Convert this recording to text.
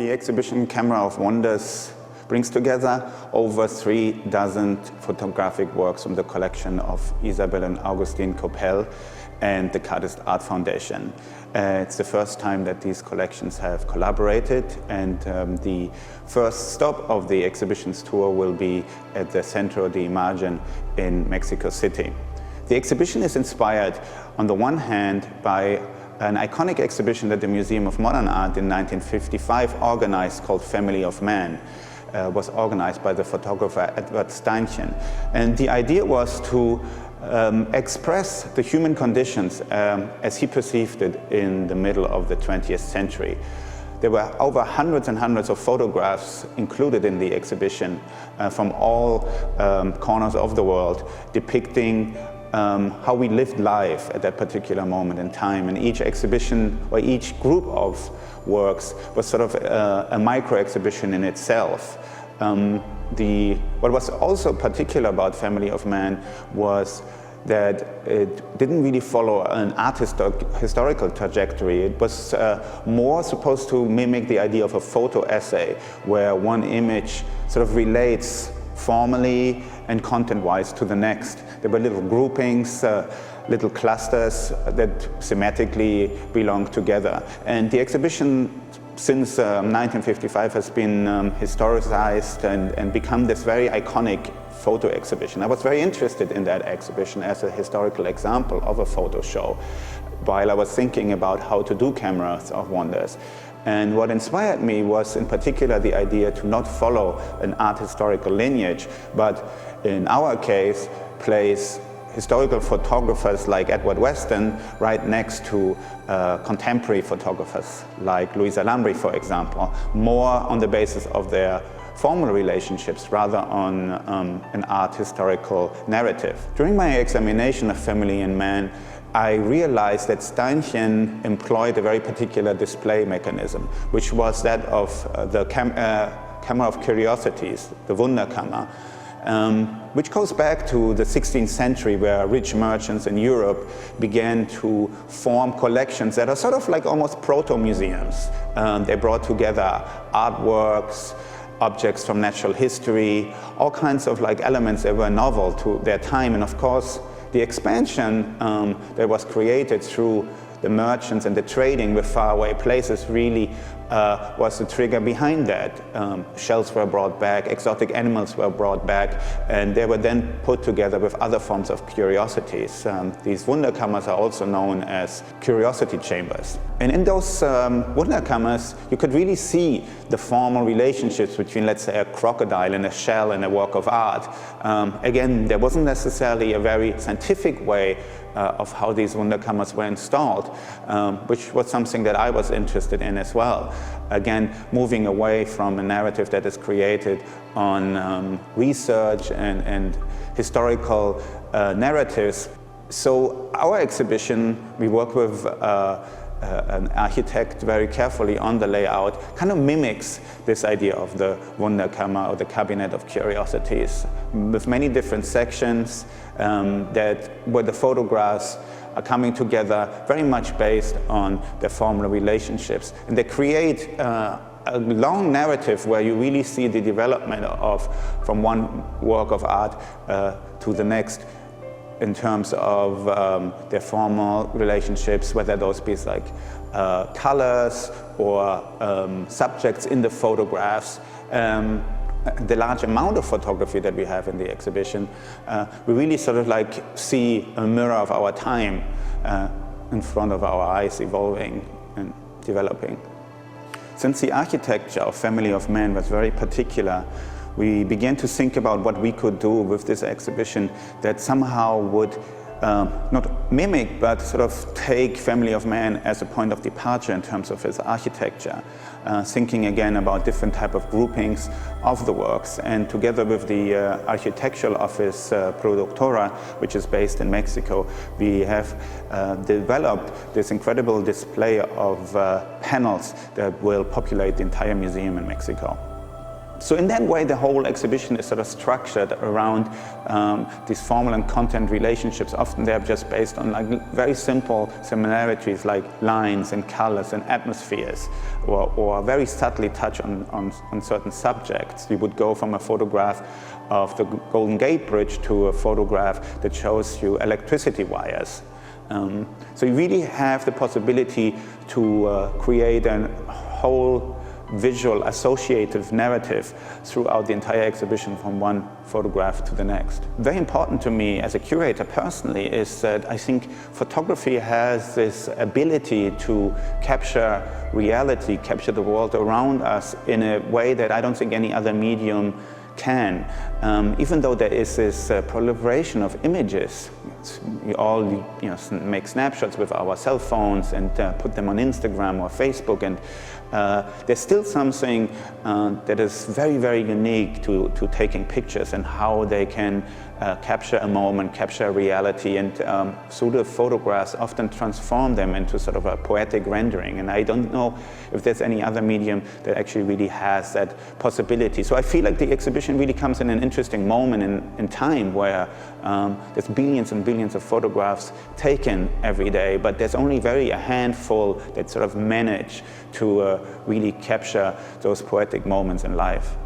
The exhibition Camera of Wonders brings together over 36 photographic works from the collection of Isabel and Augustine Coppel and the Cardist Art Foundation. It's the first time that these collections have collaborated, and the first stop of the exhibition's tour will be at the Centro de Imagen in Mexico City. The exhibition is inspired, on the one hand, by an iconic exhibition that the Museum of Modern Art in 1955 organized called Family of Man. Was organized by the photographer Edward Steinchen. And the idea was to express the human conditions as he perceived it in the middle of the 20th century. There were over hundreds and hundreds of photographs included in the exhibition from all corners of the world, depicting how we lived life at that particular moment in time. And each exhibition, or each group of works, was sort of a micro-exhibition in itself. What was also particular about Family of Man was that it didn't really follow an art historical trajectory. It was more supposed to mimic the idea of a photo essay, where one image sort of relates formally and content-wise to the next. There were little groupings, little clusters that thematically belong together. And the exhibition since 1955 has been historicized and become this very iconic photo exhibition. I was very interested in that exhibition as a historical example of a photo show while I was thinking about how to do Cameras of Wonders. And what inspired me was in particular the idea to not follow an art historical lineage, but in our case place historical photographers like Edward Weston right next to contemporary photographers like Louisa Lambry, for example, more on the basis of their formal relationships rather on an art historical narrative. During my examination of Family and Man, I realized that Steinchen employed a very particular display mechanism, which was that of the Camera of Curiosities, the Wunderkammer, which goes back to the 16th century, where rich merchants in Europe began to form collections that are sort of like almost proto-museums. They brought together artworks, objects from natural history, all kinds of like elements that were novel to their time. And of course, the expansion that was created through the merchants and the trading with faraway places really was the trigger behind that. Shells were brought back, exotic animals were brought back, and they were then put together with other forms of curiosities. These Wunderkammers are also known as curiosity chambers. And in those Wunderkammers, you could really see the formal relationships between, let's say, a crocodile and a shell in a work of art. Again, there wasn't necessarily a very scientific way of how these Wunderkammers were installed, which was something that I was interested in as well. Again, moving away from a narrative that is created on research and historical narratives. So our exhibition, we work with an architect very carefully on the layout, kind of mimics this idea of the Wunderkammer or the Cabinet of Curiosities, with many different sections where the photographs are coming together very much based on their formal relationships. And they create a long narrative where you really see the development from one work of art to the next, in terms of their formal relationships, whether those be like colors or subjects in the photographs. The large amount of photography that we have in the exhibition, we really sort of like see a mirror of our time in front of our eyes, evolving and developing. Since the architecture of Family of Man was very particular, we began to think about what we could do with this exhibition that somehow would not mimic, but sort of take Family of Man as a point of departure in terms of its architecture. Thinking again about different type of groupings of the works. And together with the architectural office Productora, which is based in Mexico, we have developed this incredible display of panels that will populate the entire museum in Mexico. So in that way, the whole exhibition is sort of structured around these formal and content relationships. Often they're just based on like very simple similarities like lines and colors and atmospheres, or very subtly touch on certain subjects. We would go from a photograph of the Golden Gate Bridge to a photograph that shows you electricity wires. So you really have the possibility to create a whole visual associative narrative throughout the entire exhibition from one photograph to the next. Very important to me as a curator personally is that I think photography has this ability to capture reality, capture the world around us in a way that I don't think any other medium can. Even though there is this proliferation of images, we all make snapshots with our cell phones and put them on Instagram or Facebook, and there's still something that is very, very unique to taking pictures and how they can capture a moment, capture a reality, and through the photographs often transform them into sort of a poetic rendering. And I don't know if there's any other medium that actually really has that possibility. So I feel like the exhibition really comes in an interesting moment in time where there's billions and billions of photographs taken every day, but there's only a handful that sort of manage to really capture those poetic moments in life.